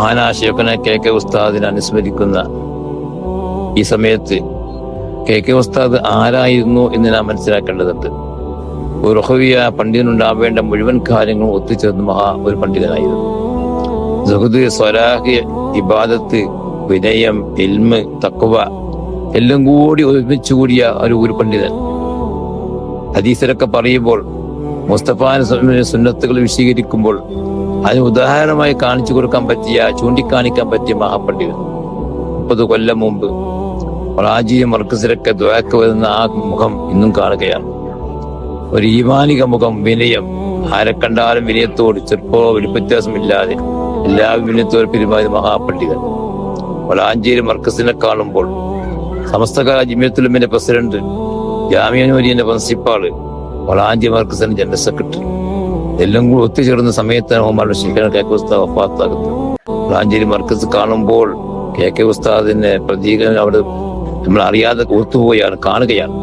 മഹാനാശയക്കനെ KK ഉസ്താദിനെ അനുസ്മരിക്കുന്ന ഈ സമയത്ത് KK ഉസ്താദ് ആരായിരുന്നു എന്ന് നാം മനസ്സിലാക്കേണ്ടതുണ്ട്. ഒരു റുഹവിയ പണ്ഡിതനുണ്ടാവേണ്ട മുഴുവൻ കാര്യങ്ങളും ഒത്തുചേർന്ന ഒരു പണ്ഡിതനായിരുന്നു. സുഹൃദ്, സ്വലാഹ്, ഇബാദത്ത്, വിനയം, ഇൽമ്, തഖ്വ എല്ലാം കൂടി ഒരുമിച്ച് കൂടിയ ഒരു പണ്ഡിതൻ. ഹദീസിലൊക്കെ പറയുമ്പോൾ മുസ്തഫാന്റെ സുന്നത്തുകൾ വിശദീകരിക്കുമ്പോൾ അതിന് ഉദാഹരണമായി കാണിച്ചു കൊടുക്കാൻ പറ്റിയ, ചൂണ്ടിക്കാണിക്കാൻ പറ്റിയ മഹാപണ്ഡിതൻ. 30 കൊല്ലം മുമ്പ് റാജി മർക്കസിലൊക്കെ ദുആക്ക് വരുന്ന ആ മുഖം ഇന്നും കാണുകയാണ്. ഒരു ഈമാനിക മുഖം, വിനയം, ആരെ കണ്ടാലും വിനയത്തോട്, ചെറുപ്പോ വലിപ്പവ്യത്യാസമില്ലാതെ എല്ലാവരും വിനയത്തോട് പെരുമാറിയ മഹാപണ്ഡിതൻ. വളാഞ്ചേരി മർക്കസിനെ കാണുമ്പോൾ സമസ്തകാല ജമിയത്തുൽ പ്രസിഡന്റ്, ജാമിഅ നൂരിയന്റെ പ്രിൻസിപ്പാള്, വളാഞ്ചേരി മർക്കസിന്റെ ജനറൽ സെക്രട്ടറി എല്ലാം കൂടി ഒത്തുചേർന്ന സമയത്താണ് ഉമറുൽ ശിഖർ KK ഉസ്താദ് വഫാത്താകുന്നത്. വളാഞ്ചേരി മർക്കസ് കാണുമ്പോൾ KK ഉസ്താദിന്റെ പ്രതീകം അവിടെ നമ്മൾ അറിയാതെ ഒത്തുപോയാണ്, കാണുകയാണ്.